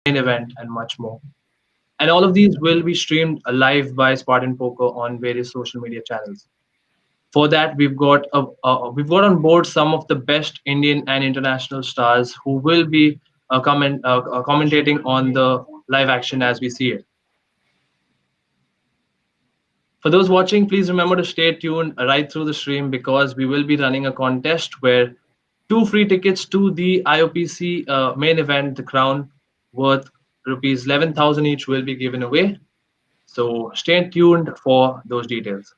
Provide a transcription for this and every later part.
main event, and much more. And all of these will be streamed live by Spartan Poker on various social media channels. For that, we've got on board some of the best Indian and international stars who will be commentating on the live action as we see it. For those watching, please remember to stay tuned right through the stream because we will be running a contest where two free tickets to the IOPC main event, The Crown, worth rupees 11,000 each, will be given away. So stay tuned for those details.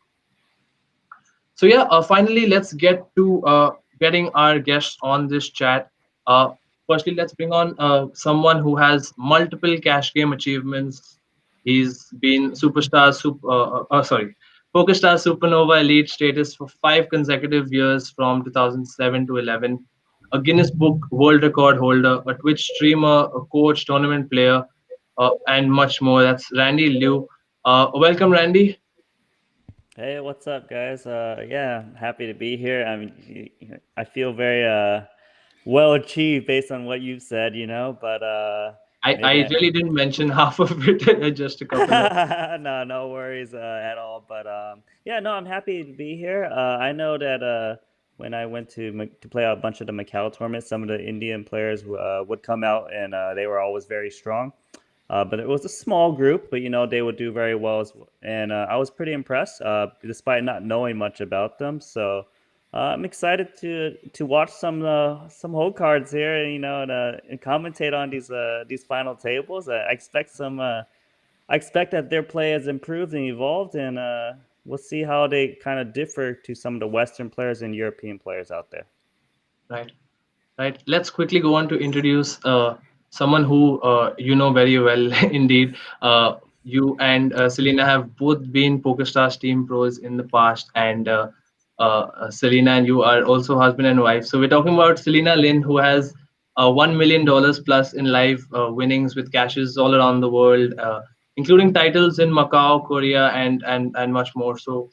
So yeah, finally, let's get to getting our guests on this chat. Uh, Firstly, let's bring on someone who has multiple cash game achievements. He's been PokerStar Supernova Elite status for 5 consecutive years from 2007 to 11. A Guinness Book World Record holder, a Twitch streamer, a coach, tournament player, and much more. That's Randy Liu. Welcome, Randy. Hey, what's up, guys? Yeah, happy to be here. I feel very well achieved based on what you've said, but I maybe really didn't mention half of it, just a couple of. no worries at all. But yeah, no, I'm happy to be here. I know that when I went to play a bunch of the Macau tournaments, some of the Indian players would come out, and they were always very strong. But it was a small group, but they would do very well and I was pretty impressed, despite not knowing much about them. So I'm excited to watch some whole cards here, and commentate on these final tables. I expect I expect that their play has improved and evolved, and we'll see how they kind of differ to some of the Western players and European players out there. Right, right. Let's quickly go on to introduce someone who you know very well indeed. You and Selena have both been PokerStars team pros in the past, and Selena and you are also husband and wife. So we're talking about Selena Lynn, who has $1 million plus in live winnings with cashes all around the world, including titles in Macau, Korea, and much more. So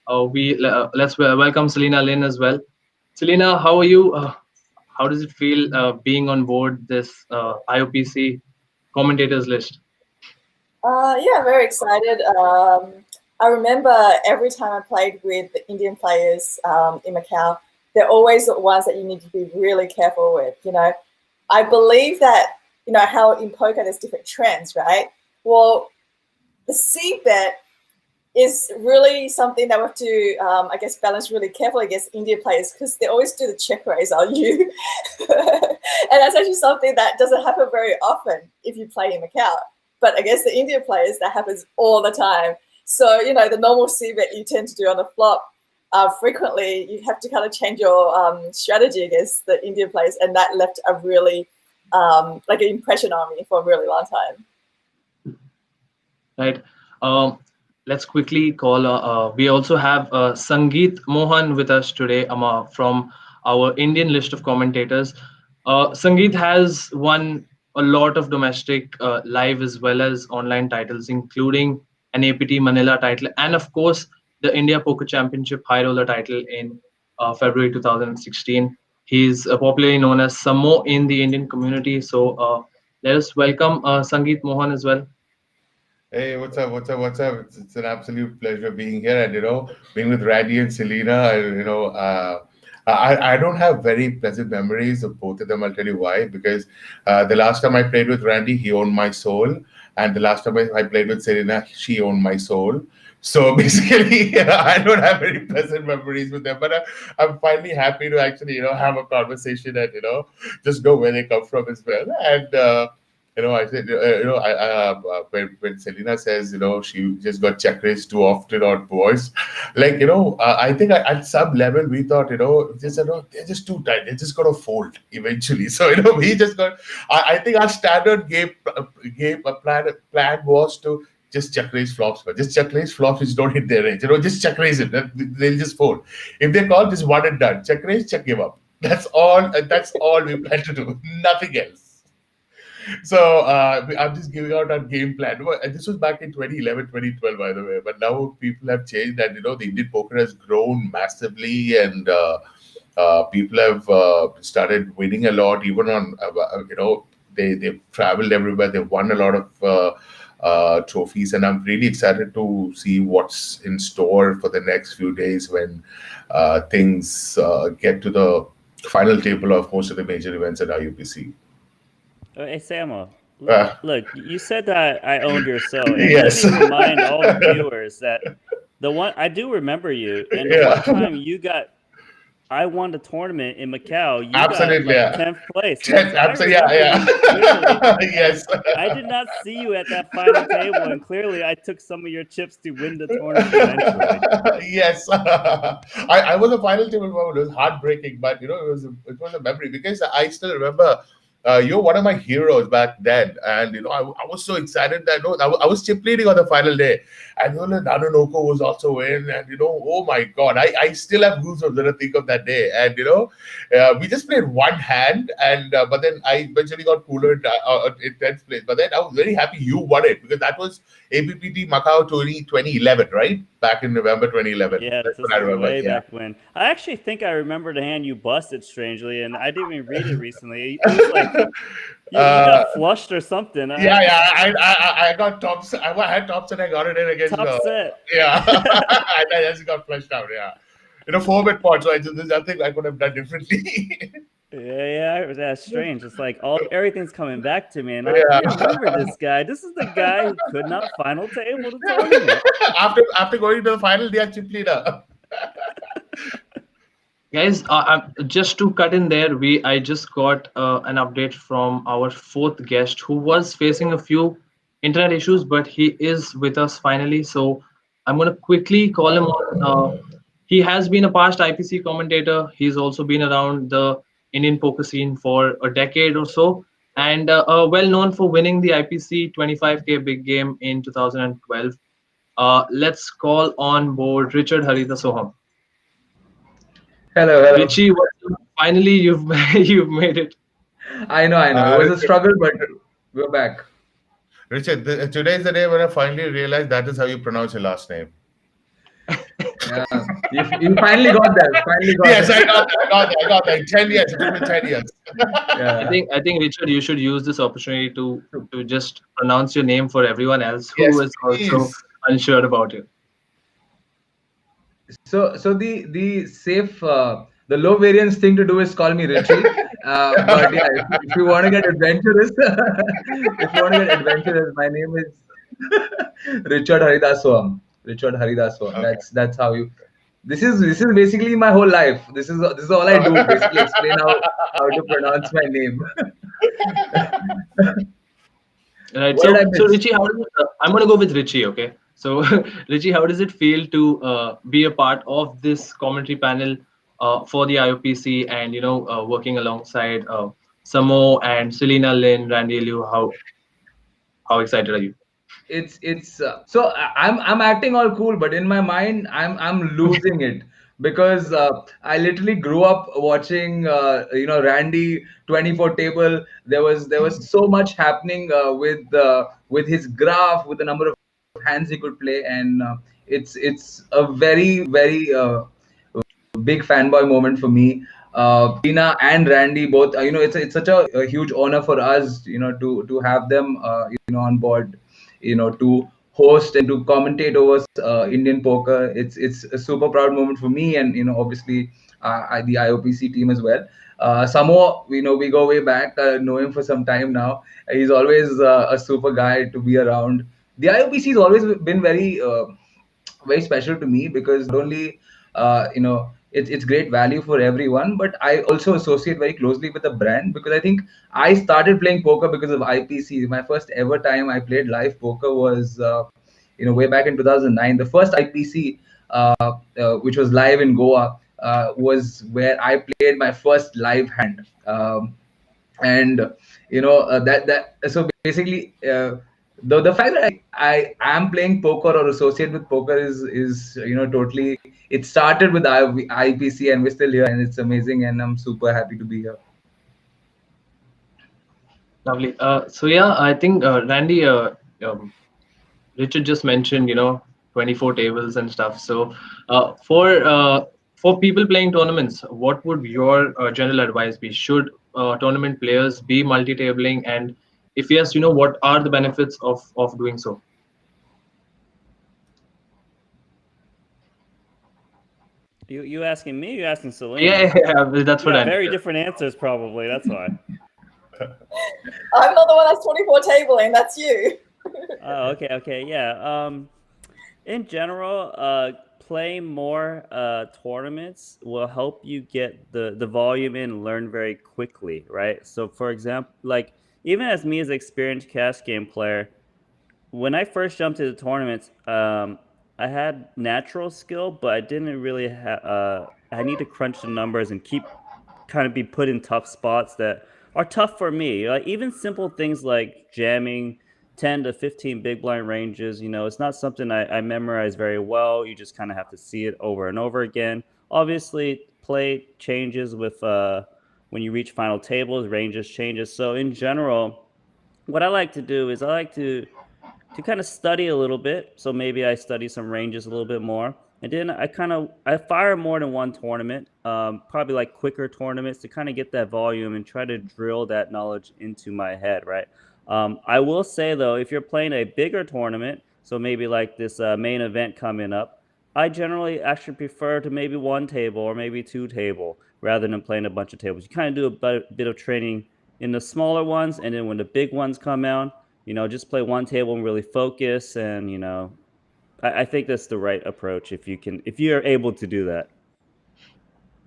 let's welcome Selena Lynn as well. Selena, how are you? How does it feel being on board this IOPC commentators list? Yeah, very excited. I remember every time I played with the Indian players in Macau, they're always the ones that you need to be really careful with. I believe that, how in poker there's different trends, right? Well, the C bet is really something that we have to, I guess, balance really carefully against Indian players because they always do the check raise on you. And that's actually something that doesn't happen very often if you play in Macau. But against the Indian players, that happens all the time. So, the normal C bet you tend to do on the flop, frequently you have to kind of change your strategy against the Indian players. And that left a really, like an impression on me for a really long time. Right. Let's quickly call. We also have Sangeet Mohan with us today from our Indian list of commentators. Sangeet has won a lot of domestic live as well as online titles, including an APT Manila title, and of course the India Poker Championship High Roller title in February 2016. He's popularly known as Samo in the Indian community. So let us welcome Sangeet Mohan as well. Hey, what's up? What's up? What's up? It's an absolute pleasure being here, and being with Randy and Selena. I don't have very pleasant memories of both of them. I'll tell you why. Because the last time I played with Randy, he owned my soul, and the last time I played with Selena, she owned my soul. So basically, I don't have very pleasant memories with them. But I'm finally happy to actually, have a conversation and just know where they come from as well. And I said, when Selena says, she just got check raised too often on boards, like, I think at some level we thought, they're just too tight. They're just going to fold eventually. So, we just got, I think our standard game plan was to just check raise flops, but just check raise flops which don't hit their range. Just check raise it. They'll just fold. If they call, just one and done. Check raise, check give up. That's all. That's all we plan to do. Nothing else. So I'm just giving out our game plan. And this was back in 2011, 2012, by the way. But now people have changed, and the Indian poker has grown massively, and people have started winning a lot. Even on they've traveled everywhere. They've won a lot of trophies, and I'm really excited to see what's in store for the next few days when things get to the final table of most of the major events at IUPC. Hey, Samuel, Uh, look, you said that I owned your show, and let yes. me remind all the viewers that the one I do remember you, and the one Yeah. time I won the tournament in Macau, you got Absolutely. like Yeah. 10th place. Yeah, so I Absolutely. Yeah. remember you clearly. Yeah. Yes. I did not see you at that final table, and clearly I took some of your chips to win the tournament eventually. Yes. I was a final table moment. It was heartbreaking, but it was a memory because I still remember you're one of my heroes back then, and I was so excited that I was chip leading on the final day, and Nanonoko was also in, and oh my god, I still have goosebumps when I think of that day, and we just played one hand, and but then I eventually got cooler in 10th place, but then I was very happy you won it because that was APPT Macau 2011, right? Back in November 2011. Yeah, That's this what I is remember. way Yeah. back when. I actually think I remember the hand you busted strangely, and I didn't even read it recently. It was like you Uh, got flushed or something. yeah, yeah. I got tops. I had tops and I got it in against. Top set. Yeah, I just got flushed out. Yeah, 4-bit pot. So there's nothing I could have done differently. Yeah, that's strange. It's like everything's coming back to me, and I Yeah. remember this guy. This is the guy who could not final table the tournament. After going to the final, they are chip leader. Guys, just to cut in there, I just got an update from our fourth guest who was facing a few internet issues, but he is with us finally. So I'm gonna quickly call him on. He has been a past IPC commentator. He's also been around the Indian poker scene for a decade or so, and well known for winning the IPC 25K big game in 2012. Let's call on board Richard Harita Soham. Hello, hello. Richie, finally you've you've made it. I know. It was a Richard, struggle, but we're back. Richard, today is the day when I finally realized that is how you pronounce your last name. Yeah, you finally got there. Finally got Yes, there. I got that. 10 years. It took me 10 years. Yeah. I think Richard, you should use this opportunity to just pronounce your name for everyone else Yes, who is also please. unsure about it. So the safe the low variance thing to do is call me Richie. But yeah, if you want to get adventurous, my name is Richard Haridas Swam. Richard Haridas Swam. Okay. That's how you. This is basically my whole life. This is all I do. Basically, explain how to pronounce my name. Right. What did I So miss? Richie, how does it, I'm gonna go with Richie. Okay. So Richie, how does it feel to be a part of this commentary panel for the IOPC and working alongside Samo and Selena Lynn, Randy Liu? How excited are you? It's so I'm acting all cool, but in my mind I'm losing it because I literally grew up watching Randy 24 table. There was so much happening with his graph, with the number of hands he could play, and it's a very big fanboy moment for me. Tina and Randy both, it's such a huge honor for us, to have them, on board, to host and to commentate over Indian poker. It's a super proud moment for me, and obviously the IOPC team as well. Samo, we go way back, know him for some time now. He's always a super guy to be around. The IOPC has always been very special to me because not only it's great value for everyone, but I also associate very closely with the brand because I think I started playing poker because of IPC. My first ever time I played live poker was way back in 2009. The first IPC, which was live in Goa, was where I played my first live hand. And that so basically, the fact that I am playing poker or associate with poker is totally, it started with IPC, and we're still here, and it's amazing, and I'm super happy to be here. Lovely. So yeah, I think Randy, Richard just mentioned 24 tables and stuff. So for people playing tournaments, what would your general advice be? Should tournament players be multi-tabling, and if yes, what are the benefits of doing so? You asking me? You asking Yeah, Selena? yeah, yeah, that's We what got I meant. very different answers, probably. That's why. I'm not the one that's 24 tabling. That's you. Oh, okay, yeah. In general, playing more tournaments will help you get the volume in and learn very quickly, right? So, for example, like even as me as an experienced cash game player, when I first jumped into tournaments, I had natural skill, but I didn't really have. I need to crunch the numbers and keep kind of be put in tough spots that are tough for me. Like even simple things like jamming 10 to 15 big blind ranges, it's not something I memorize very well. You just kind of have to see it over and over again. Obviously, play changes with when you reach final tables, ranges changes. So in general, what I like to do is I like to kind of study a little bit. So maybe I study some ranges a little bit more, and then I fire more than one tournament, probably like quicker tournaments to kind of get that volume and try to drill that knowledge into my head, right? I will say though, if you're playing a bigger tournament, so maybe like this main event coming up, I generally actually prefer to maybe one table or maybe two table rather than playing a bunch of tables. You kind of do a bit of training in the smaller ones, and then when the big ones come out, just play one table and really focus. And I think that's the right approach if you're able to do that.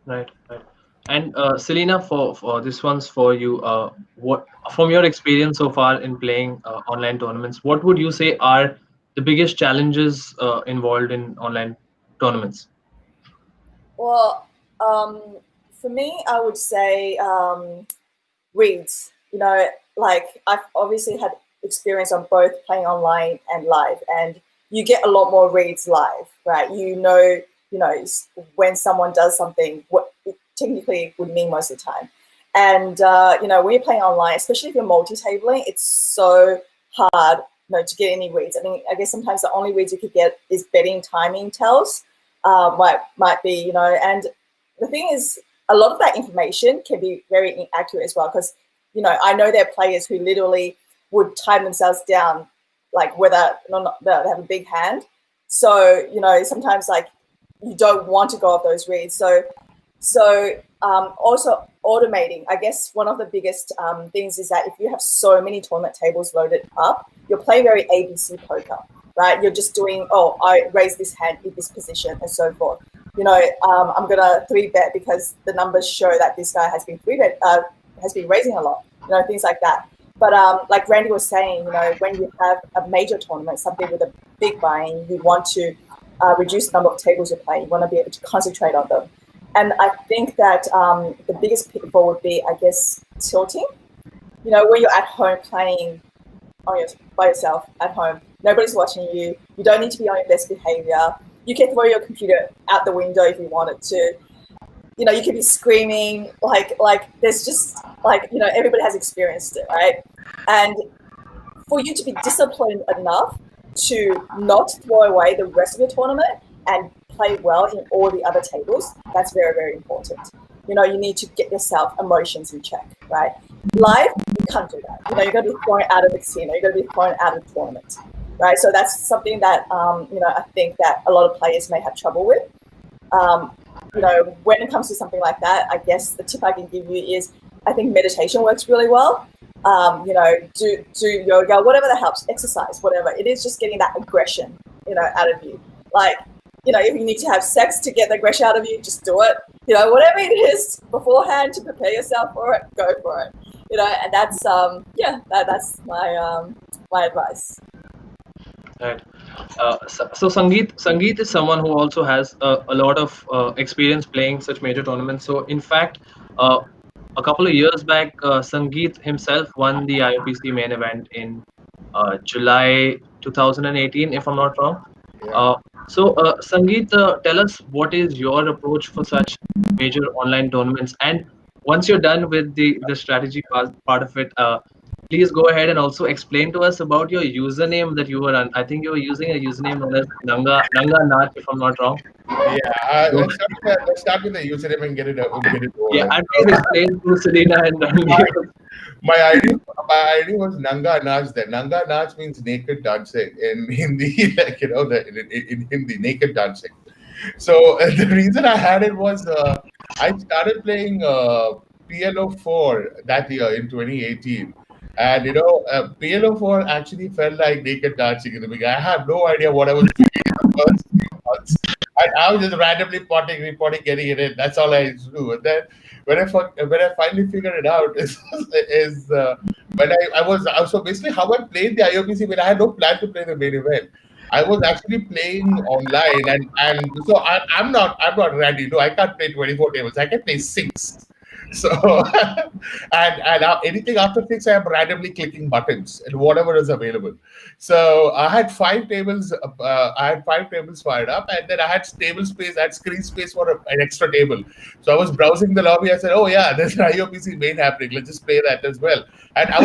Right, right. And Selena, for this one's for you. What from your experience so far in playing online tournaments, what would you say are the biggest challenges involved in online tournaments? Well, for me, I would say reads. Like I've obviously had experience on both playing online and live, and you get a lot more reads live, right? When someone does something, what it technically would mean most of the time. And when you're playing online, especially if you're multi-tabling, it's so hard, to get any reads. I mean, I guess sometimes the only reads you could get is betting timing tells, might be, and the thing is, a lot of that information can be very inaccurate as well, because I know there are players who literally would time themselves down, like whether or not they have a big hand. So sometimes like you don't want to go off those reads. So also automating. I guess one of the biggest things is that if you have so many tournament tables loaded up, you're playing very ABC poker, right? You're just doing, oh, I raise this hand in this position and so forth. I'm gonna 3-bet because the numbers show that this guy has been raising a lot. Things like that. But like Randy was saying, when you have a major tournament, something with a big buy-in, you want to reduce the number of tables you're playing. You want to be able to concentrate on them. And I think that the biggest pitfall would be, I guess, tilting. When you're at home playing by yourself at home, nobody's watching you. You don't need to be on your best behavior. You can throw your computer out the window if you wanted to. You could be screaming, like there's just everybody has experienced it, right? And for you to be disciplined enough to not throw away the rest of your tournament and play well in all the other tables, that's very, very important. You need to get yourself emotions in check, right? Live, you can't do that. You're going to be thrown out of the casino. You're going to be thrown out of the tournament, right? So that's something that, I think that a lot of players may have trouble with. When it comes to something like that, I guess the tip I can give you is I think meditation works really well. Do yoga, whatever that helps, exercise, whatever. It is just getting that aggression, out of you. Like, if you need to have sex to get the aggression out of you, just do it. Whatever it is beforehand to prepare yourself for it, go for it. And that's that's my advice. Right. So Sangeet is someone who also has a lot of experience playing such major tournaments. So in fact, a couple of years back, Sangeet himself won the IOPC main event in July 2018, if I'm not wrong. Yeah. Sangeet, tell us what is your approach for such major online tournaments, and once you're done with the strategy part of it, please go ahead and also explain to us about your username that you were on. I think you were using a username known as Nanga Nach, if I'm not wrong. Yeah, So, let's start with the username and get it yeah, over. and please explain to Selena and Randy. My ID was Nanga Naach. Then Nanga Naach means naked dancing in Hindi, like in Hindi, naked dancing. So the reason I had it was I started playing PLO 4 that year in 2018. And PLO 4 actually felt like naked dancing in the beginning. I had no idea what I was doing in the first few months. And I was just randomly reporting, getting it in. That's all I used to do. And then when I finally figured it out is when I was so basically how I played the IOPC when I had no plan to play the main event. I was actually playing online, and so I'm not ready. No, I can't play 24 tables. I can play six. So and anything after six, I am randomly clicking buttons and whatever is available. So I had five tables. I had five tables fired up, and then I had table space. I had screen space for an extra table. So I was browsing the lobby. I said, "Oh yeah, there's an IOPC main happening. Let's just play that as well." And I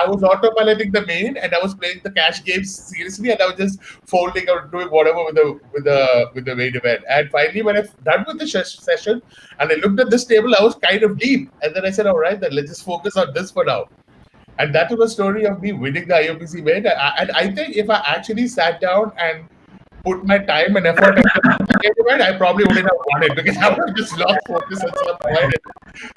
was autopiloting the main, and I was playing the cash games seriously, and I was just folding or doing whatever with the main event. And finally, when I done with the session, and I looked at this table, I was kind of deep, and then I said, "All right, then let's just focus on this for now." And that was a story of me winning the IOPC main. And I think if I actually sat down and put my time and effort into the event, I probably wouldn't have won it because I would have just lost focus at some point and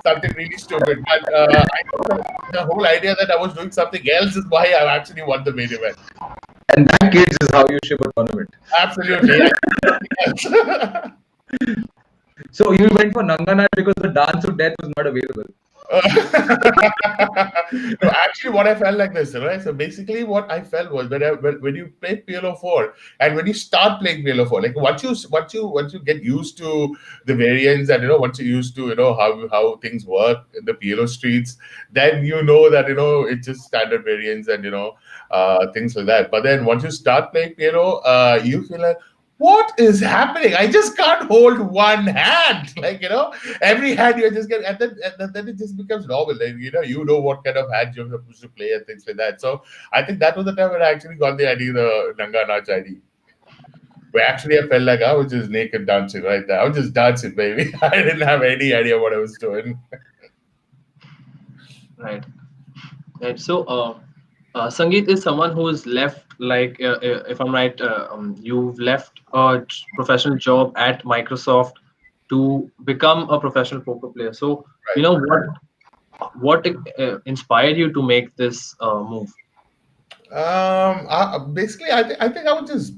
something really stupid. But I think the whole idea that I was doing something else is why I actually won the main event. And that, kids, is how you shape a tournament. Absolutely. So you went for Nangana because the dance of death was not available. No, actually, what I felt like this, right? So basically, what I felt was when you play PLO 4 and when you start playing PLO 4, like once you get used to the variants and once you're used to how things work in the PLO streets, then that it's just standard variants and things like that. But then once you start playing PLO, you feel like, what is happening? I just can't hold one hand. Like, every hand you're just getting, and then it just becomes normal. Like, you know what kind of hands you're supposed to play and things like that. So I think that was the time when I actually got the idea, the Nanga Nach ID. Where actually I felt like I was just naked dancing right there. I was just dancing, baby. I didn't have any idea what I was doing. Right. Right. So, Sangeet is someone who is left, like, if I'm right, you've left a professional job at Microsoft to become a professional poker player. So, Right. what inspired you to make this move? Basically, I think I was just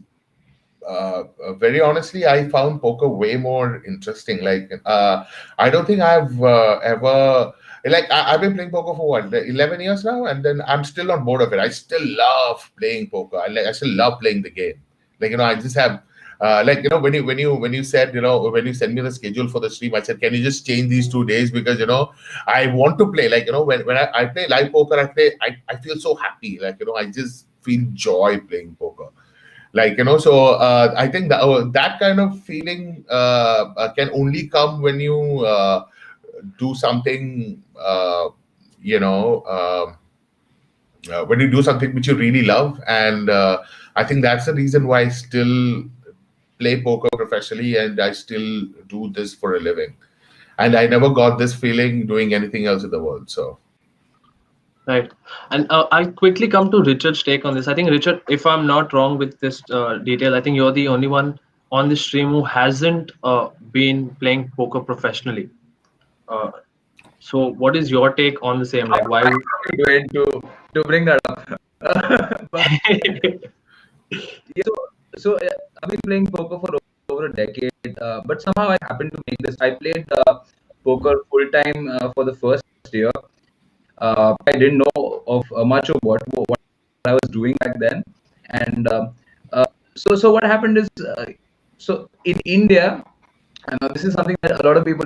very honestly, I found poker way more interesting. Like, I don't think I've ever like I've been playing poker for what 11 years now, and then I'm still on board of it. I still love playing poker. I still love playing the game. Like I just have. Like when you said when you sent me the schedule for the stream, I said, can you just change these 2 days because I want to play. Like when I play live poker, I feel so happy. Like I just feel joy playing poker. Like so I think that kind of feeling can only come when you do something when you do something which you really love, and I think that's the reason why I still play poker professionally and I still do this for a living, and I never got this feeling doing anything else in the world. So Right. And I'll quickly come to Richard's take on this. I think, Richard, if I'm not wrong with this detail, I think you're the only one on the stream who hasn't been playing poker professionally. So what is your take on the same? Like, why? I'm going to bring that up. But, I've been playing poker for over a decade, but somehow I happened to make this. I played poker full time for the first year. I didn't know of much of what I was doing back then, and so what happened is, so in India, this is something that a lot of people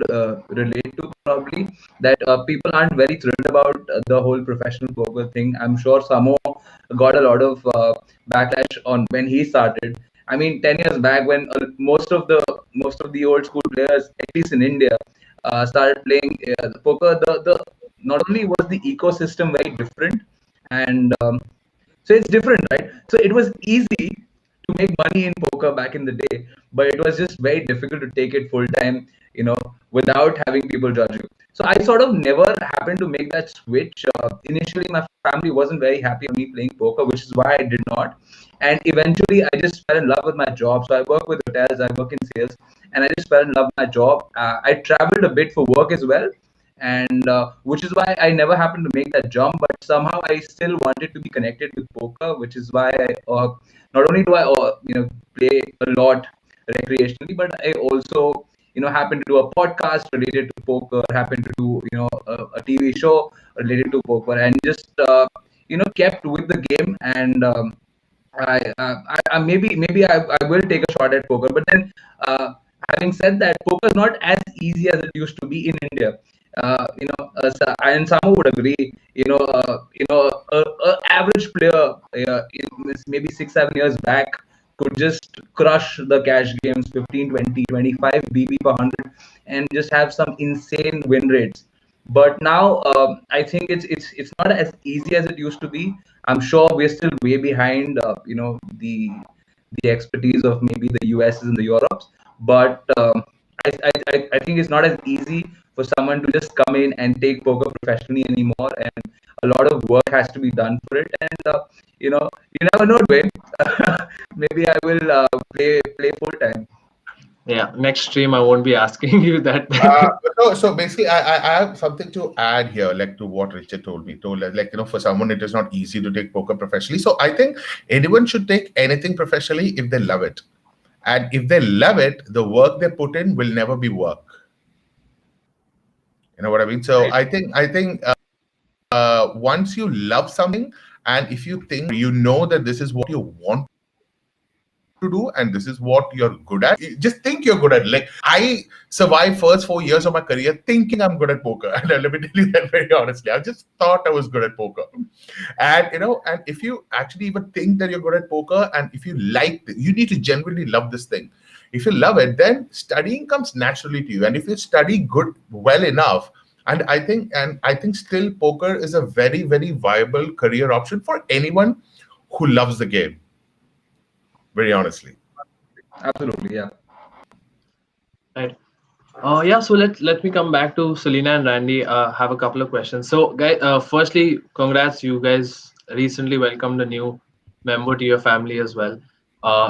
relate to probably, that people aren't very thrilled about the whole professional poker thing. I'm sure Samo got a lot of backlash on when he started. I mean, 10 years back, when most of the old school players, at least in India, started playing the poker, the not only was the ecosystem very different, And so it's different, right? So it was easy to make money in poker back in the day, but it was just very difficult to take it full time, without having people judge you. So I sort of never happened to make that switch. Initially, my family wasn't very happy with me playing poker, which is why I did not. And eventually, I just fell in love with my job. So I work with hotels, I work in sales, and I just fell in love with my job. I traveled a bit for work as well, and which is why I never happened to make that jump. But somehow I still wanted to be connected with poker, which is why I not only do I play a lot recreationally, but I also happen to do a podcast related to poker, happen to do a TV show related to poker, and just kept with the game. And I maybe I will take a shot at poker, but then having said that, poker is not as easy as it used to be in India. And Samu would agree. A average player, maybe 6 7 years back, could just crush the cash games 15 20 25 BB per 100 and just have some insane win rates. But now I think it's not as easy as it used to be. I'm sure we're still way behind the expertise of maybe the US's and the Europes, but I think it's not as easy for someone to just come in and take poker professionally anymore, and a lot of work has to be done for it. And you never know, Dwayne. Maybe I will play full time. Yeah, next stream I won't be asking you that. So basically, I have something to add here, like to what Richard told me. For someone, it is not easy to take poker professionally. So I think anyone should take anything professionally if they love it. And if they love it, the work they put in will never be work. You know what I mean? So Right. I think once you love something, and if you think that this is what you want to do and this is what you're good at, just think you're good at it. Like, I survived first 4 years of my career thinking I'm good at poker, and let me tell you that very honestly, I just thought I was good at poker. And and if you actually even think that you're good at poker, and if you you need to genuinely love this thing. If you love it, then studying comes naturally to you. And if you study well enough, and I think still poker is a very, very viable career option for anyone who loves the game. Very honestly. Absolutely, yeah. Right. Yeah, so let me come back to Selena and Randy. Have a couple of questions. So, guys, firstly, congrats, you guys recently welcomed a new member to your family as well.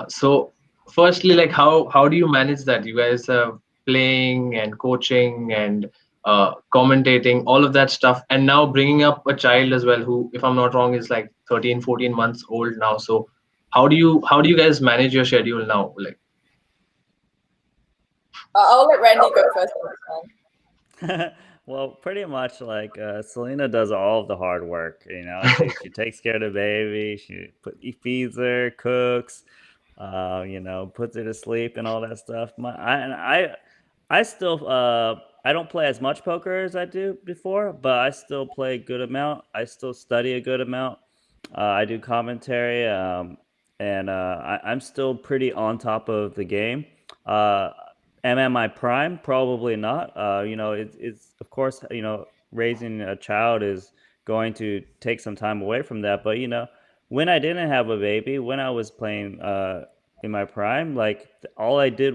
So, firstly, like how do you manage that? You guys are playing and coaching and commentating, all of that stuff, and now bringing up a child as well, who, if I'm not wrong, is like 13, 14 months old now. So, how do you guys manage your schedule now? Like, I'll let Randy go first on this one. Well, pretty much like Selena does all of the hard work. She takes care of the baby. He feeds her, cooks, puts her to sleep and all that stuff. I still I don't play as much poker as I do before, but I still play a good amount. I still study a good amount. I do commentary, and I'm still pretty on top of the game. Uh, am I my prime? Probably not. It's of course, raising a child is going to take some time away from that. But when I didn't have a baby, when I was playing in my prime, like all I did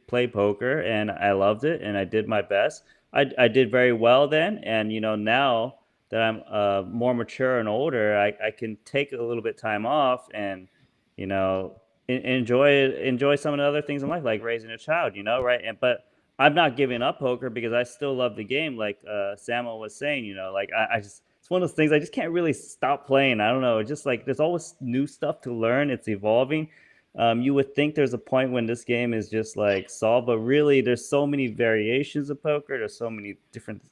play poker, and I loved it, and I did my best. I did very well then, and now that I'm more mature and older, I can take a little bit time off and you know enjoy some of the other things in life, like raising a child, right? But I'm not giving up poker because I still love the game, like Samuel was saying. Like I just, it's one of those things I just can't really stop playing. I don't know, just like there's always new stuff to learn. It's evolving. You would think there's a point when this game is just like solved, but really there's so many variations of poker. There's so many different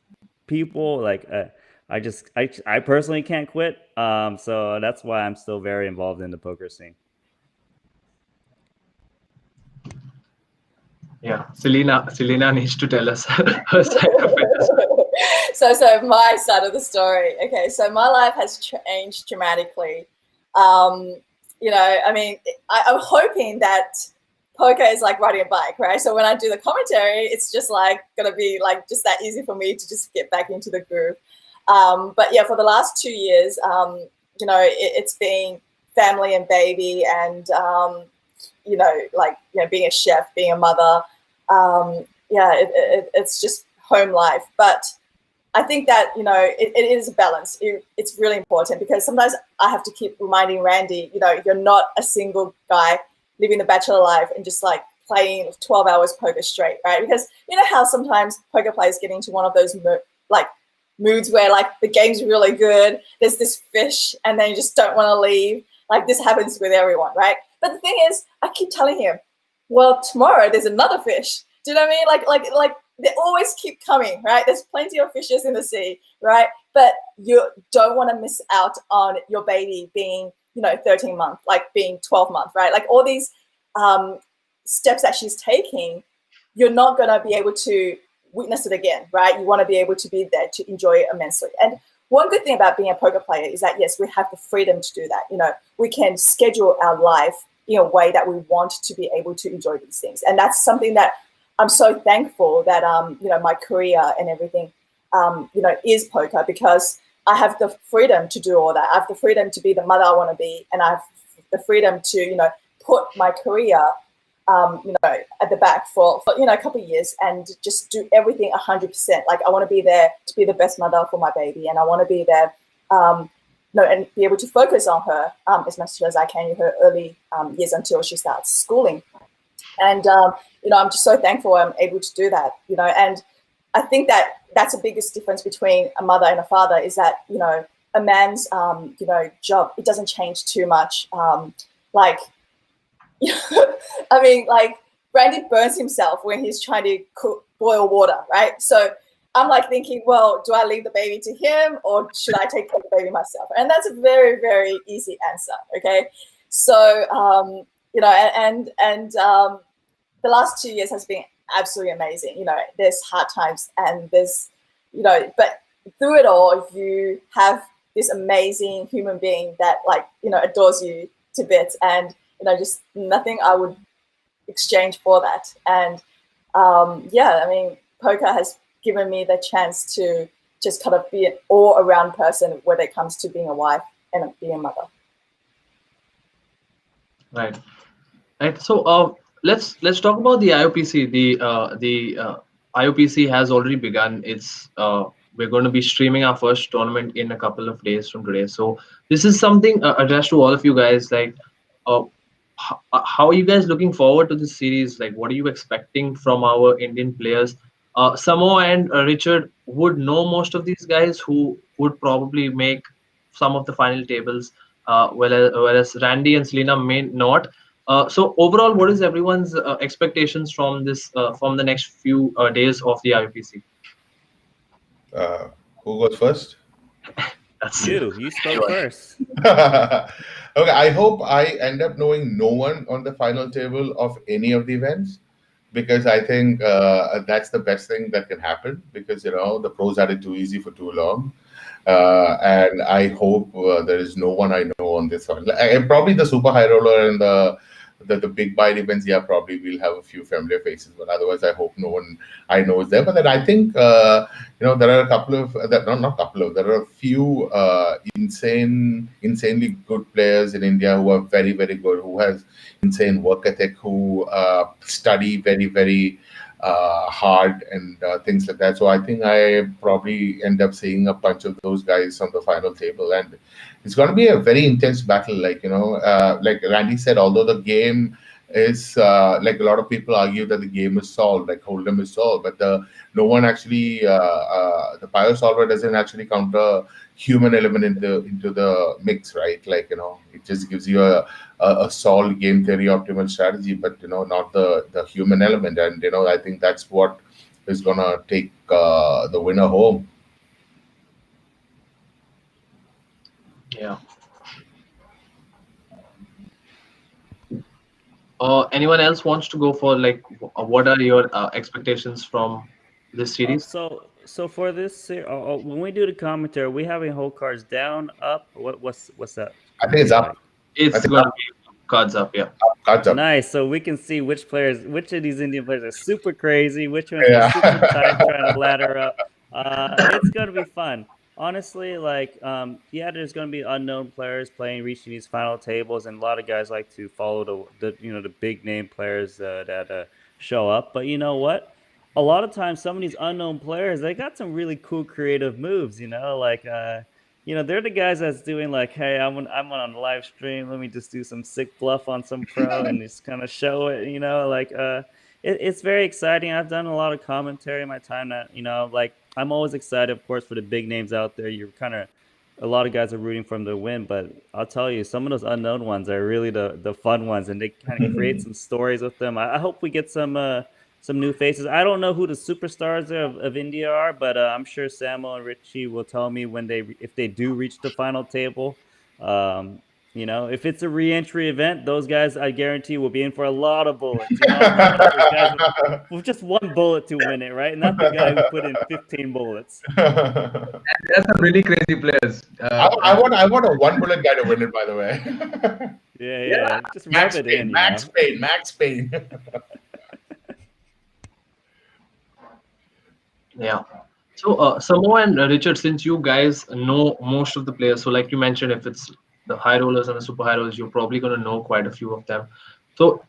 people. Like I personally can't quit. So that's why I'm still very involved in the poker scene. yeah, Selena needs to tell us her side of it as well. So my side of the story. Okay, so my life has changed dramatically. I mean, I'm hoping that poker is like riding a bike, right? So when I do the commentary, it's just like gonna be like just that easy for me to just get back into the groove. But yeah, for the last 2 years, it's being family and baby, and being a chef, being a mother. It's just home life. But I think that it is a balance. It's really important, because sometimes I have to keep reminding Randy, you're not a single guy living the bachelor life and just like playing 12 hours poker straight, right? Because you know how sometimes poker players get into one of those moods where like the game's really good, there's this fish, and then you just don't want to leave. Like this happens with everyone, right? But the thing is, I keep telling him, well, tomorrow there's another fish. Do you know what I mean? Like they always keep coming, right? There's plenty of fishes in the sea, right? But you don't want to miss out on your baby being, 13 months, like being 12 months, right? Like all these steps that she's taking, you're not going to be able to witness it again, right? You want to be able to be there to enjoy it immensely. And one good thing about being a poker player is that, yes, we have the freedom to do that. We can schedule our life in a way that we want to be able to enjoy these things. And that's something that I'm so thankful that, my career and everything, is poker, because I have the freedom to do all that. I have the freedom to be the mother I want to be. And I have the freedom to, put my career, at the back for a couple of years and just do everything 100%. Like I want to be there to be the best mother for my baby. And I want to be there, and be able to focus on her as much as I can in her early years until she starts schooling. And, I'm just so thankful I'm able to do that, and I think that that's the biggest difference between a mother and a father is that, a man's, job, it doesn't change too much. I mean, like Randy burns himself when he's trying to boil water, right? So I'm like thinking, well, do I leave the baby to him or should I take care of the baby myself? And that's a very, very easy answer, okay? So, the last 2 years has been absolutely amazing. There's hard times and there's, but through it all, you have this amazing human being that adores you to bits, and, just nothing I would exchange for that. And poker has given me the chance to just kind of be an all-around person when it comes to being a wife and being a mother. Right. So let's talk about the IOPC. The IOPC has already begun. We're going to be streaming our first tournament in a couple of days from today. So this is something addressed to all of you guys. How are you guys looking forward to this series? Like, what are you expecting from our Indian players? Samo and Richard would know most of these guys who would probably make some of the final tables, whereas Randy and Selena may not. So overall, what is everyone's expectations from the next few days of the IOPC? Who goes first? That's you spoke first. Okay, I hope I end up knowing no one on the final table of any of the events, because I think that's the best thing that can happen, because the pros had it too easy for too long. And I hope there is no one I know on this one. Probably the super high roller and the big bite events, yeah, probably we'll have a few familiar faces, but otherwise I hope no one I know is there. But then I think there are a couple of there are a few insanely good players in India who are very, very good, who has insane work ethic, who study very, very hard and things like that. So I think I probably end up seeing a bunch of those guys on the final table, and it's going to be a very intense battle. Like Randy said, although the game is like a lot of people argue that the game is solved, like Hold'em is solved, but no one actually the Pio solver doesn't actually count a human element into the mix, right? Like it just gives you a solved game theory optimal strategy, but not the human element. And I think that's what is gonna take the winner home. Yeah. Anyone else wants to go for what are your expectations from this series? So for this, when we do the commentary, are we having whole cards down, up? What's that? I think it's up. It's going to be cards up, yeah. Cards up. Nice. So we can see which of these Indian players are super crazy, which ones are super tight trying to ladder up. It's going to be fun. Honestly, like, yeah, there's going to be unknown players playing, reaching these final tables, and a lot of guys like to follow the big name players that show up. But you know what? A lot of times, some of these unknown players, they got some really cool creative moves. Like, they're the guys that's doing like, hey, I'm on a live stream. Let me just do some sick bluff on some pro and just kind of show it. Like, it's very exciting. I've done a lot of commentary in my time that, like I'm always excited, of course, for the big names out there. You're kind of a lot of guys are rooting for them to win, but I'll tell you, some of those unknown ones are really the fun ones, and they kind of create some stories with them. I hope we get some new faces. I don't know who the superstars of India are, but I'm sure Samuel and Richie will tell me when if they do reach the final table. Um, if it's a re-entry event, those guys I guarantee will be in for a lot of bullets. I'm one of those guys with just one bullet to win it, right? Not the guy who put in 15 bullets. There are some really crazy players. I want a one bullet guy to win it. By the way. Yeah. Just rub Max it Payne. in. Max Payne. Yeah. So, Samoa and Richard, since you guys know most of the players, so like you mentioned, if it's the high rollers and the super high rollers, you're probably going to know quite a few of them. So,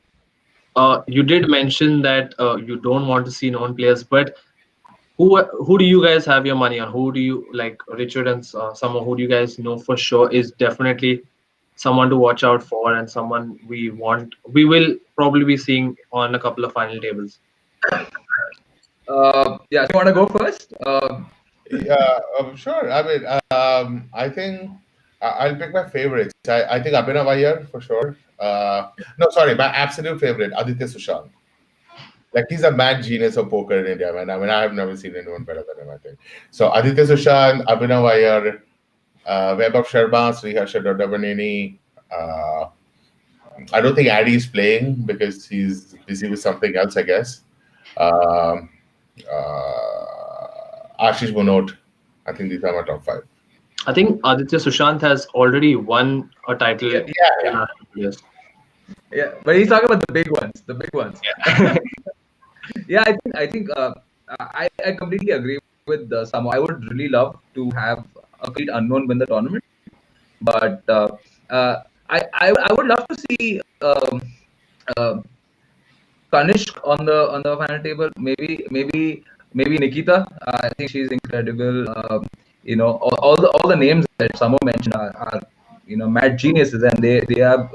you did mention that you don't want to see known players, but who do you guys have your money on? Who do you like, Richard and Samoa? Who do you guys know for sure is definitely someone to watch out for, and someone we will probably be seeing on a couple of final tables? Yeah, so you want to go first? Yeah, sure. I mean, I think I'll pick my favorites. I think Abhinav Iyer for sure. No, sorry, my absolute favorite, Aditya Sushant. Like he's a mad genius of poker in India, man. I mean, I have never seen anyone better than him. I think so. Aditya Sushant, Abhinav Iyer, Vaibhav Sharma, Sriharsha Dodavaneni. I don't think Addy is playing because he's busy with something else, I guess. Um, Ashish Munot. I think these are my top five. I think Aditya Sushant has already won a title. Yeah. Yes. Yeah, but he's talking about the big ones. The big ones. Yeah. Yeah, I completely agree with Samo. I would really love to have a complete unknown win the tournament, but I would love to see Kanishk on the final table. Maybe Nikita. I think she's incredible. All the names that Samo mentioned are mad geniuses, and they have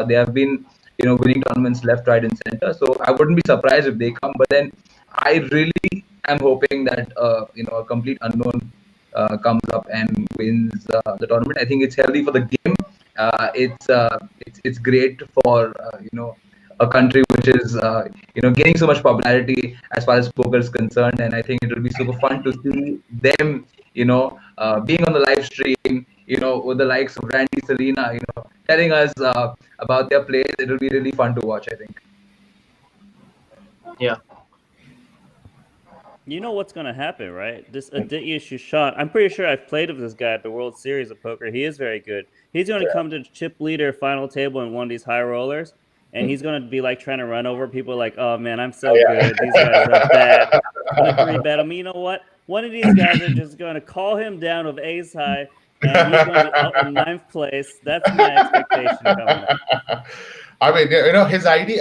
they have been winning tournaments left, right, and center. So I wouldn't be surprised if they come. But then I really am hoping that a complete unknown comes up and wins the tournament. I think it's healthy for the game. It's great for a country which is gaining so much popularity as far as poker is concerned, and I think it will be super fun to see them being on the live stream with the likes of Randy, Selena telling us about their plays. It will be really fun to watch, I think. Yeah. You know what's going to happen, right? This Aditya Sushant, I'm pretty sure I've played with this guy at the World Series of Poker. He is very good. He's going to come to the chip leader final table in one of these high rollers, and he's going to be like trying to run over people like, oh man, I'm so good. These guys are bad. I'm going to three-bet him. You know what? One of these guys are just going to call him down with ace high, and he's going to be out in ninth place. That's my expectation coming up. I mean, his ID.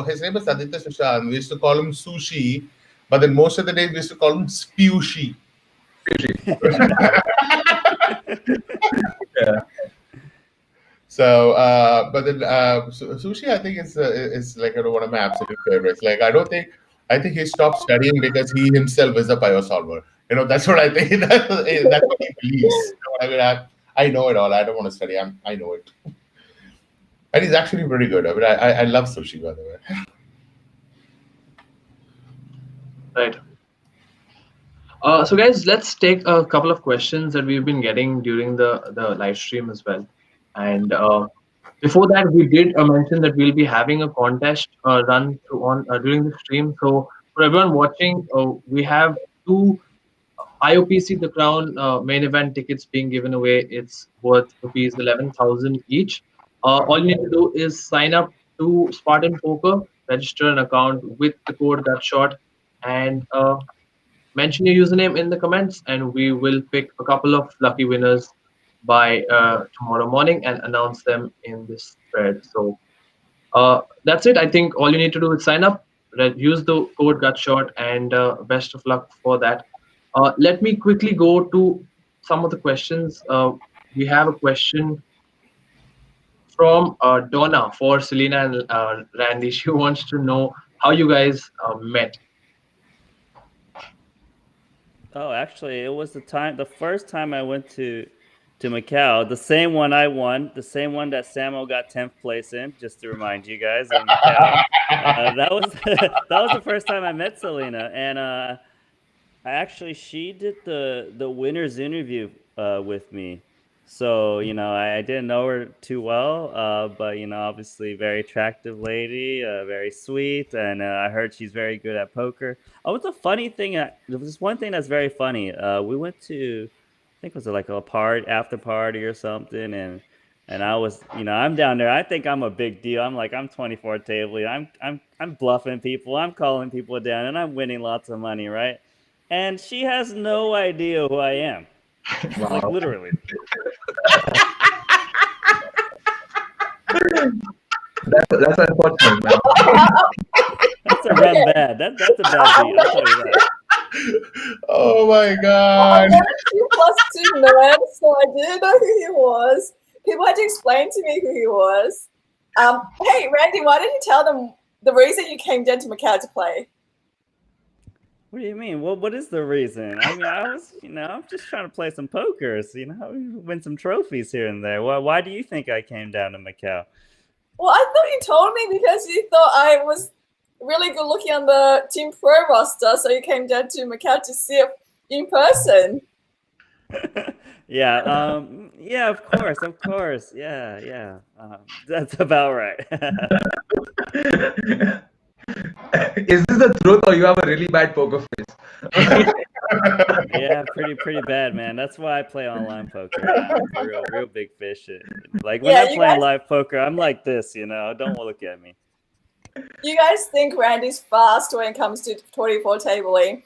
His name is Aditya Sushant. We used to call him Sushi, but then most of the days we used to call him Spewshi. Yeah. So, but then Sushi, I think is like one of my absolute favorites. Like, I think he stopped studying because he himself is a pio solver. That's what I think. That's what he believes. I mean, I know it all. I don't want to study. I know it. And he's actually pretty good. I mean, I love Sushi, by the way. Right. So guys, let's take a couple of questions that we've been getting during the live stream as well. And before that, we did mention that we'll be having a contest run through on during the stream. So for everyone watching, we have two IOPC The Crown main event tickets being given away. It's worth rupees 11,000 each. All you need to do is sign up to Spartan Poker, register an account with the code Gutshot, and mention your username in the comments, and we will pick a couple of lucky winners by tomorrow morning and announce them in this thread. So that's it. I think all you need to do is sign up, use the code GutShot, and best of luck for that. Let me quickly go to some of the questions. We have a question from Donna for Selena and Randy. She wants to know how you guys met. Oh, actually, it was the first time I went to Macau, the same one I won, the same one that Samo got 10th place in. Just to remind you guys, in Macau, that was that was the first time I met Selena, and she did the winner's interview with me. So, I didn't know her too well, but, obviously very attractive lady, very sweet, and I heard she's very good at poker. Oh, what's a funny thing? There was one thing that's very funny. We went to, I think it was like a after party or something, and I was, I'm down there. I think I'm a big deal. I'm 24 table. I'm bluffing people. I'm calling people down, and I'm winning lots of money, right? And she has no idea who I am. Like, Wow. literally. That's unfortunate, man. That's a red bad. That's a bad beat. I'll tell you that. Oh my I God. was 2+2 nerd, so I didn't know who he was. People had to explain to me who he was. Hey, Randy, why didn't you tell them the reason you came down to Macau to play? What do you mean? What is the reason? I mean, I'm just trying to play some pokers, win some trophies here and there. Why do you think I came down to Macau? Well, I thought you told me because you thought I was really good looking on the Team Pro roster, so you came down to Macau to see it in person. Yeah, yeah, of course. Yeah. That's about right. Is this the truth, or you have a really bad poker face? Yeah, pretty bad, man. That's why I play online poker. I'm a real big fish. Like when Yeah, I'm you playing guys- live poker, I'm like this, Don't look at me. You guys think Randy's fast when it comes to 24 tabling.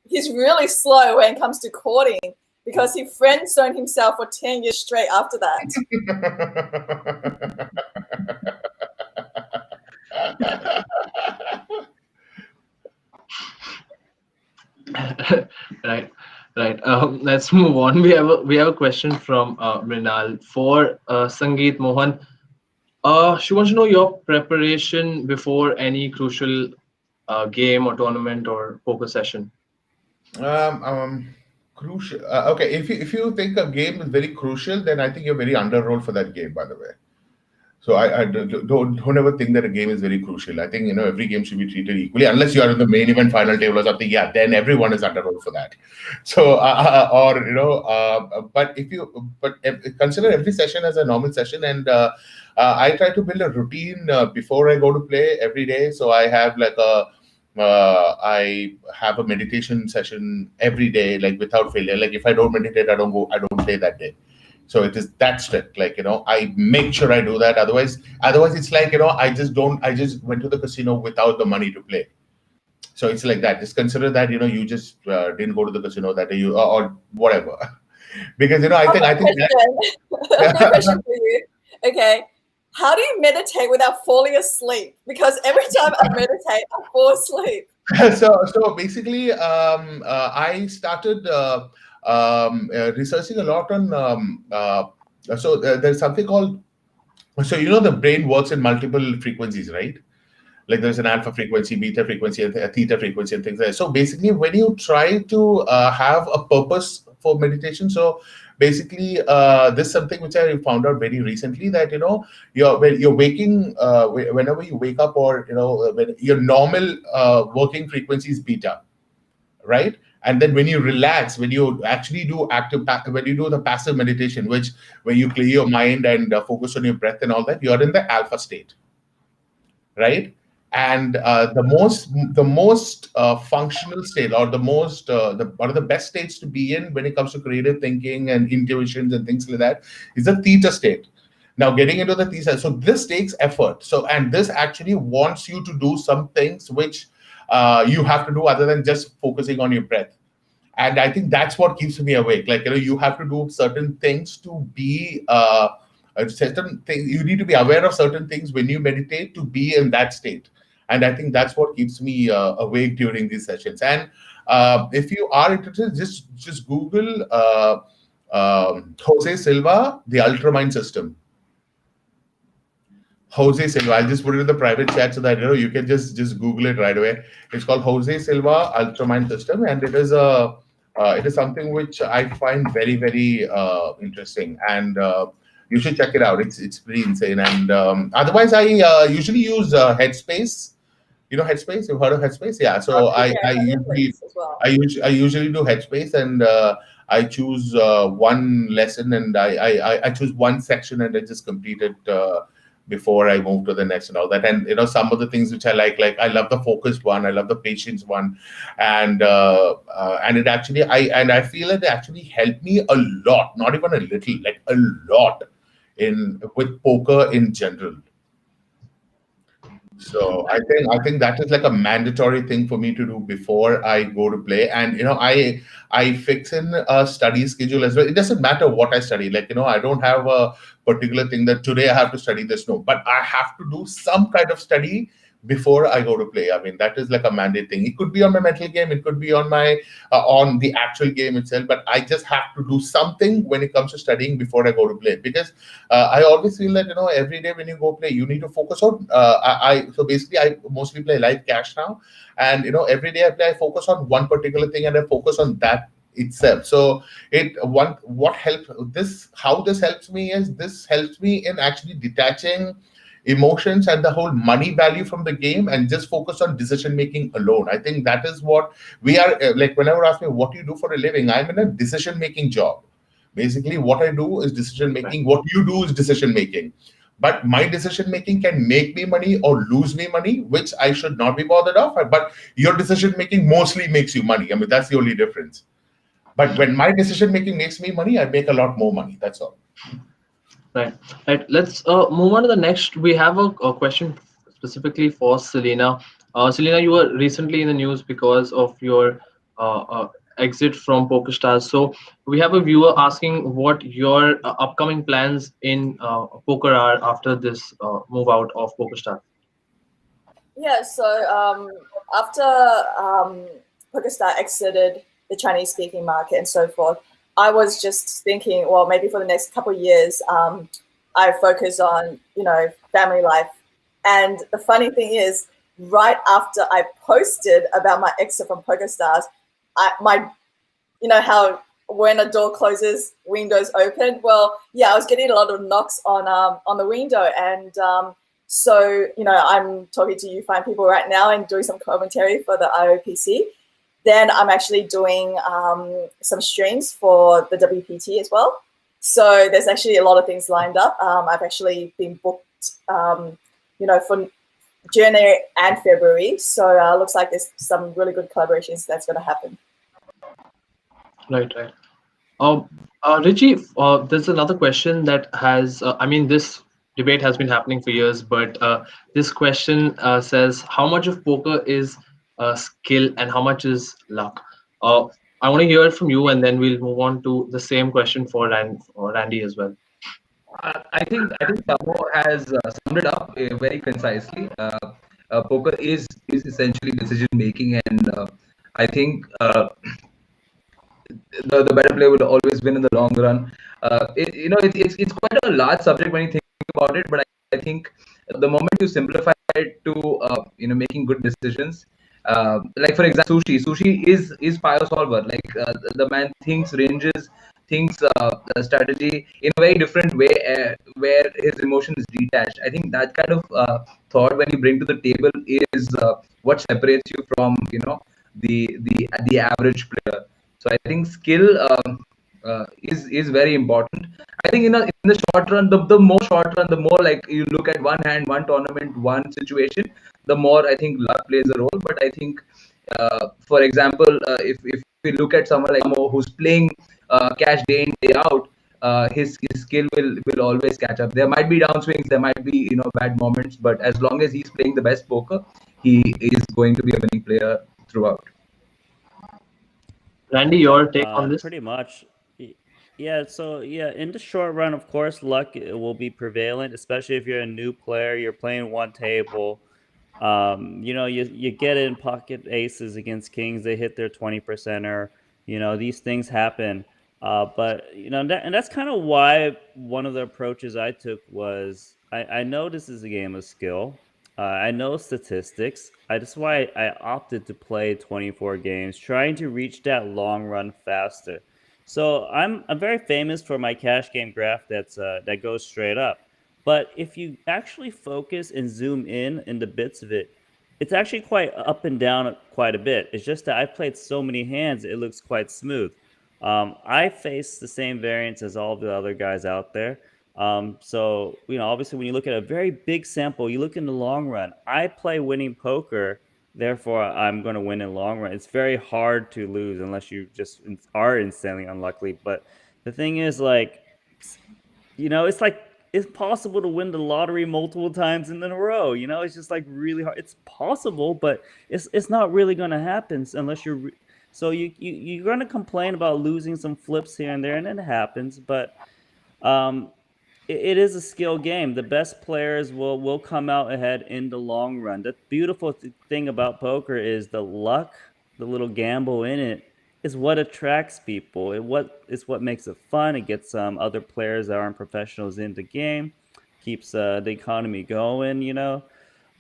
He's really slow when it comes to courting because he friend-zoned himself for 10 years straight after that. Right. Let's move on. We have a question from Mrinal for Sangeet Mohan. She wants to know your preparation before any crucial game or tournament or poker session. Crucial. Okay, if you think a game is very crucial, then I think you're very underrolled for that game. By the way, so I don't ever think that a game is very crucial. I think every game should be treated equally, unless you are in the main event final table or something. Yeah, then everyone is underrolled for that. So consider every session as a normal session, and I try to build a routine before I go to play every day. So I have like I have a meditation session every day, like without failure. Like if I don't meditate, I don't play that day. So it is that strict. Like I make sure I do that. Otherwise it's like I just went to the casino without the money to play. So it's like that. Just consider that you just didn't go to the casino that day, or whatever. Because I think I've got a question for you. Okay. How do you meditate without falling asleep? Because every time I meditate, I fall asleep. So basically, I started researching a lot on. There's something called. So the brain works in multiple frequencies, right? Like there's an alpha frequency, beta frequency, and a theta frequency, and things like that. So basically, when you try to have a purpose for meditation, so basically, this is something which I found out very recently, that when you're waking, whenever you wake up, or when your normal working frequency is beta, right? And then when you relax, when you actually do when you do the passive meditation, where you clear your mind and focus on your breath and all that, you're in the alpha state, right? And the most functional state, or one of the best states to be in when it comes to creative thinking and intuitions and things like that, is the theta state. Now, getting into the theta, so this takes effort. So, and this actually wants you to do some things which you have to do other than just focusing on your breath. And I think that's what keeps me awake. Like, you have to do certain things to be certain things. You need to be aware of certain things when you meditate to be in that state. And I think that's what keeps me awake during these sessions. And if you are interested, just Google Jose Silva, the Ultramind system. Jose Silva. I'll just put it in the private chat so that you can just Google it right away. It's called Jose Silva Ultramind System, and it is something which I find very, very interesting, and you should check it out. It's pretty insane. And otherwise, I usually use Headspace. You know Headspace? You've heard of Headspace? Yeah. So I usually do Headspace, and I choose one lesson, and I choose one section, and I just complete it before I move to the next and all that. And some of the things which I like I love the focused one, I love the patience one, and it actually I feel it actually helped me a lot, not even a little, like a lot, with poker in general. So I think that is like a mandatory thing for me to do before I go to play. And I fix in a study schedule as well. It doesn't matter what I study. Like, I don't have a particular thing that today I have to study this. No, but I have to do some kind of study before I go to play. I mean, that is like a mandate thing. It could be on my mental game, it could be on my on the actual game itself, but I just have to do something when it comes to studying before I go to play. Because I always feel that every day when you go play, you need to focus on so basically I mostly play live cash now, and every day I play, I focus on one particular thing, and I focus on that itself. So what helps this, how this helps me is, this helps me in actually detaching emotions and the whole money value from the game, and just focus on decision making alone. I think that is what we are like. Whenever ask me what do you do for a living, I'm in a decision making job. Basically what I do is decision making. What you do is decision making, but my decision making can make me money or lose me money, which I should not be bothered of. But your decision making mostly makes you money. I mean, that's the only difference. But when my decision making makes me money, I make a lot more money. That's all. Right. Let's move on to the next. We have a question specifically for Selena. Selena, you were recently in the news because of your exit from PokerStars. So we have a viewer asking what your upcoming plans in poker are after this move out of PokerStars. Yeah. So after PokerStar exited the Chinese-speaking market and so forth, I was just thinking, well, maybe for the next couple of years, I focus on, family life. And the funny thing is, right after I posted about my exit from PokerStars, how when a door closes, windows open. Well, yeah, I was getting a lot of knocks on the window, and so I'm talking to you fine people right now and doing some commentary for the IOPC. Then I'm actually doing some streams for the WPT as well. So there's actually a lot of things lined up. I've actually been booked, for January and February. So looks like there's some really good collaborations that's going to happen. Right. Richie, there's another question that has, this debate has been happening for years, but this question says, how much of poker is skill and how much is luck? I want to hear it from you, and then we'll move on to the same question for Randy as well. I think Tamo has summed it up very concisely. Poker is essentially decision making, and I think the better player will always win in the long run. It's quite a large subject when you think about it, but I think the moment you simplify it to making good decisions, like for example, sushi is Pio solver. Like the man thinks ranges, thinks strategy in a very different way, where his emotion is detached. I think that kind of thought when you bring to the table is what separates you from the average player. So I think skill is very important. I think in the short run, the more short run, the more like you look at one hand, one tournament, one situation, the more I think luck plays a role. But I think, for example, if we look at someone like Mo who's playing cash day in day out, his skill will always catch up. There might be downswings, there might be bad moments, but as long as he's playing the best poker, he is going to be a winning player throughout. Randy, your take on this? Pretty much. Y- Yeah, so yeah, in the short run, of course, luck will be prevalent, especially if you're a new player, you're playing one table. You get in pocket aces against kings, they hit their 20%er. These things happen. But and that's kind of why one of the approaches I took was I know this is a game of skill. I know statistics. That's why I opted to play 24 games, trying to reach that long run faster. So I'm very famous for my cash game graph that goes straight up. But if you actually focus and zoom in the bits of it, it's actually quite up and down quite a bit. It's just that I've played so many hands, it looks quite smooth. I face the same variance as all the other guys out there. So obviously, when you look at a very big sample, you look in the long run. I play winning poker, therefore I'm going to win in the long run. It's very hard to lose unless you just are insanely unlucky. But the thing is, like, it's like it's possible to win the lottery multiple times in a row. It's just like really hard. It's possible, but it's not really going to happen unless so you're going to complain about losing some flips here and there, and it happens. But um, it is a skill game. The best players will come out ahead in the long run. The beautiful thing about poker is the luck, the little gamble in it, is what attracts people. It's what makes it fun. It gets other players that aren't professionals in the game, keeps the economy going.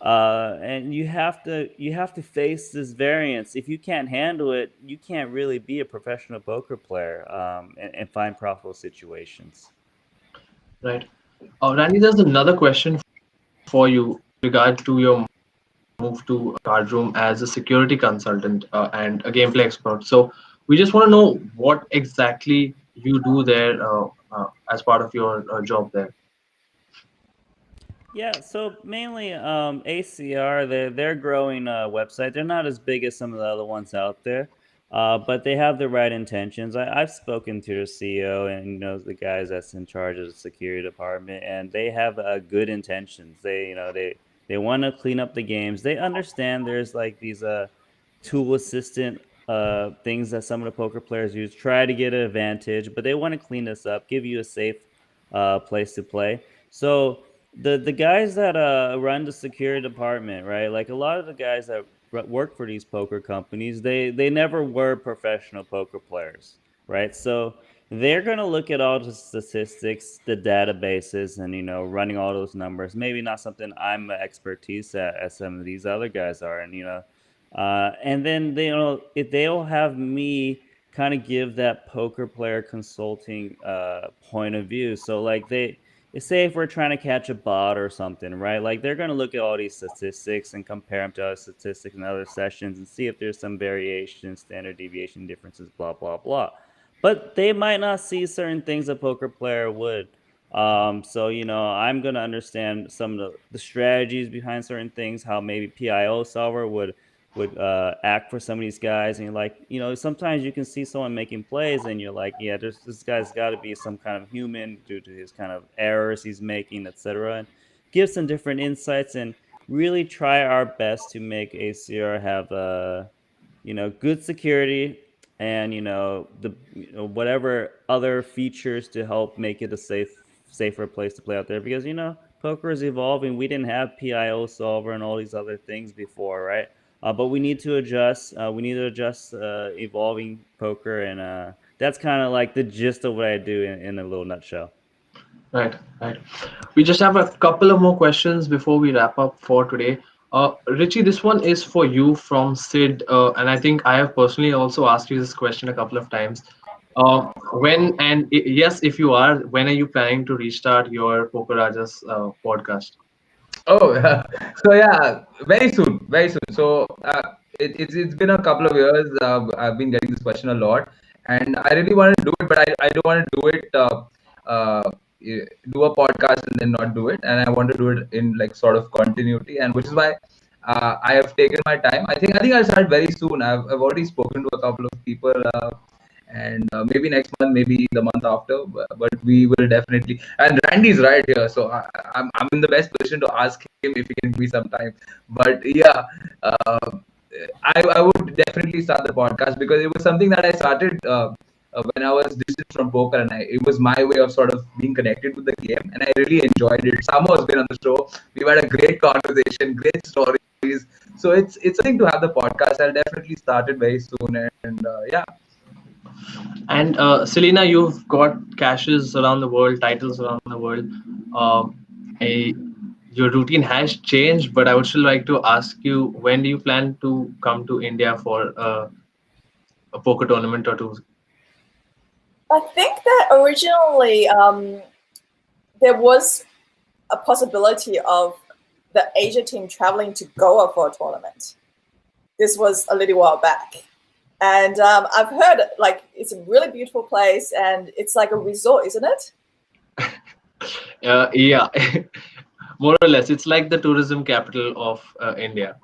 And you have to face this variance. If you can't handle it, you can't really be a professional poker player and find profitable situations. Right. Randy, there's another question for you regard to your move to a card room as a security consultant and a gameplay expert. So we just want to know what exactly you do there as part of your job there. Yeah, so mainly ACR, they're growing website. They're not as big as some of the other ones out there, but they have the right intentions. I've spoken to the CEO and the guys that's in charge of the security department, and they have good intentions. They want to clean up the games. They understand there's like these tool assistant things that some of the poker players use. Try to get an advantage, but they want to clean this up, give you a safe place to play. So the guys that run the security department, right? Like a lot of the guys that work for these poker companies, they never were professional poker players, right? So they're going to look at all the statistics, the databases, and running all those numbers. Maybe not something I'm an expertise at, as some of these other guys are, and then if they'll have me kind of give that poker player consulting point of view. So like say if we're trying to catch a bot or something, right? Like they're going to look at all these statistics and compare them to other statistics in other sessions and see if there's some variation, standard deviation differences, blah blah blah. But they might not see certain things a poker player would. So I'm going to understand some of the strategies behind certain things, how maybe PIO solver would act for some of these guys, and you're like, sometimes you can see someone making plays and you're like, yeah, this guy's got to be some kind of human due to his kind of errors he's making, etc. And give some different insights and really try our best to make ACR have good security and whatever other features to help make it a safer place to play out there, because poker is evolving. We didn't have PIO solver and all these other things before, right? But we need to adjust. We need to adjust evolving poker, and that's kind of like the gist of what I do in a little nutshell. Right, right. We just have a couple of more questions before we wrap up for today. Richie, this one is for you from Sid, and I think I have personally also asked you this question a couple of times. Yes, if you are, when are you planning to restart your Poker Rajas podcast? Oh, so yeah, very soon, very soon. So it's been a couple of years. I've been getting this question a lot, and I really want to do it, but I don't want to do it. Do a podcast and then not do it, and I want to do it in like sort of continuity, and which is why I have taken my time. I think I'll start very soon. I've already spoken to a couple of people, and maybe next month, maybe the month after. But we will definitely. And Randy's right here, so I'm in the best position to ask him if he can give me some time. But yeah, uh, I would definitely start the podcast because it was something that I started. When I was distant from poker, and it was my way of sort of being connected with the game, and I really enjoyed it. Samo has been on the show. We've had a great conversation, great stories. So it's something to have the podcast. I'll definitely start it very soon, and yeah. And Selena, you've got cashes around the world, titles around the world. Um, I, your routine has changed, but I would still like to ask you, when do you plan to come to India for a poker tournament or two? I think that originally there was a possibility of the Asia team traveling to Goa for a tournament. This was a little while back. And I've heard like it's a really beautiful place and it's like a resort, isn't it? Yeah, more or less. It's like the tourism capital of India.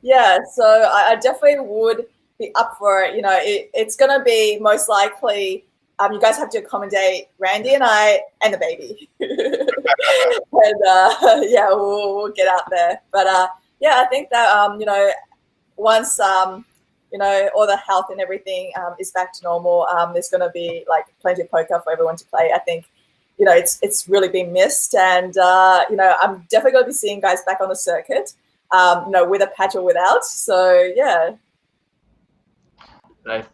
Yeah, so I definitely would be up for it. You know, it's going to be most likely you guys have to accommodate Randy and I and the baby. And yeah, we'll get out there. But yeah, I think that, you know, once, you know, all the health and everything is back to normal, there's going to be like plenty of poker for everyone to play. I think, you know, it's really been missed. And, you know, I'm definitely going to be seeing guys back on the circuit. You know, with a patch or without. So yeah. Right.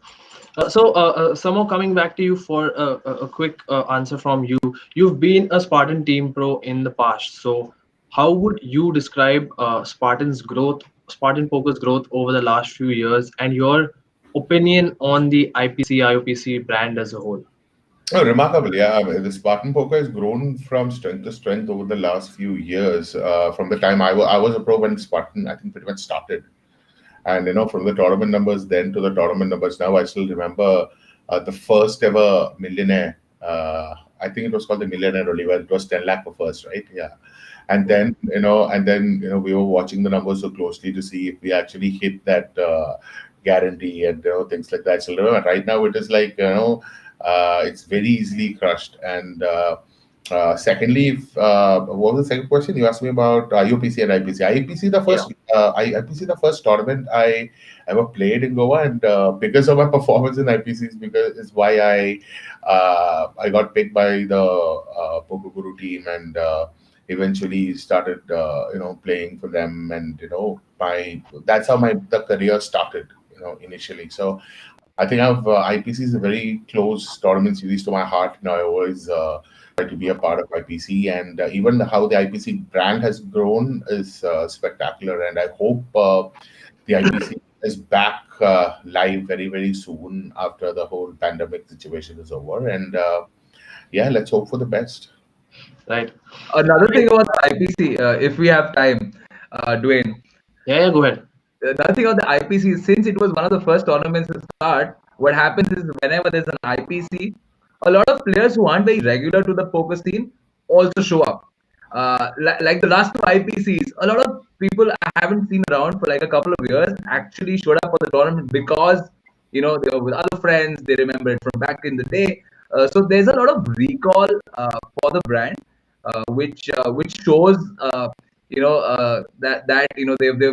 Samo, coming back to you for a quick answer from you. You've been a Spartan team pro in the past. So how would you describe Spartan Poker's growth over the last few years, and your opinion on the IOPC brand as a whole? Oh, remarkable. Yeah. The Spartan poker has grown from strength to strength over the last few years. From the time I was a pro when Spartan, I think, pretty much started. And, you know, from the tournament numbers then to the tournament numbers now, I still remember the first ever millionaire. I think it was called the millionaire only, where it was 10 lakh for first, right? Yeah. And then, we were watching the numbers so closely to see if we actually hit that guarantee and, things like that. So remember, right now it is like, it's very easily crushed. And secondly, what was the second question? You asked me about IOPC and IPC. IPC, the first tournament I ever played in Goa, and because of my performance in IPCs, because is why I got picked by the Poker Guru team, and eventually started playing for them, and that's how the career started, initially. So I think IPC is a very close tournament series to my heart. I always try to be a part of IPC, and even how the IPC brand has grown is spectacular. And I hope the IPC is back live very, very soon after the whole pandemic situation is over. And yeah, let's hope for the best. Right. Another thing about the IPC, if we have time, Dwayne. Yeah, go ahead. Another thing about the IPC, since it was one of the first tournaments to start, what happens is whenever there's an IPC, a lot of players who aren't very regular to the poker scene also show up. Like the last two IPCs, a lot of people I haven't seen around for like a couple of years actually showed up for the tournament because they were with other friends, they remember it from back in the day. So there's a lot of recall for the brand, which shows they've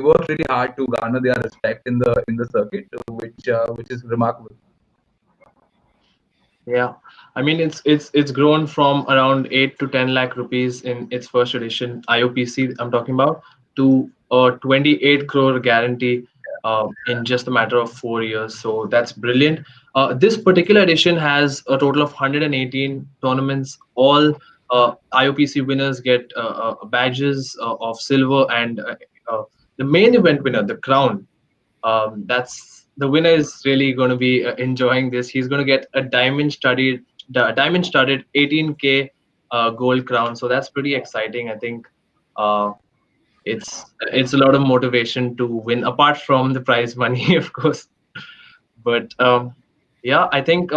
worked really hard to garner their respect in the circuit, which is remarkable. Yeah, I mean it's grown from around 8 to 10 lakh rupees in its first edition IOPC I'm talking about, to a 28 crore guarantee in just a matter of 4 years. So that's brilliant. This particular edition has a total of 118 tournaments. All IOPC winners get badges of silver, and the main event winner, the crown, that's the winner is really going to be enjoying this. He's going to get a diamond studded 18K gold crown. So that's pretty exciting. I think uh, it's a lot of motivation to win, apart from the prize money, of course. But yeah, I think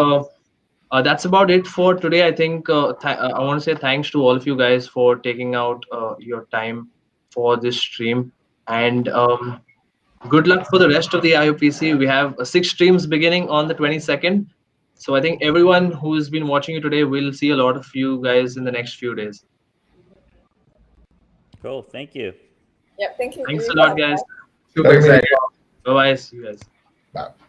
that's about it for today. I think I want to say thanks to all of you guys for taking out your time for this stream. And good luck for the rest of the IOPC. We have 6 streams beginning on the 22nd. So I think everyone who's been watching you today will see a lot of you guys in the next few days. Cool. Thank you. Yep. Thank you for Thanks you a lot, guys. guys. Super Thank you. excited. Bye bye. See you guys. Bye.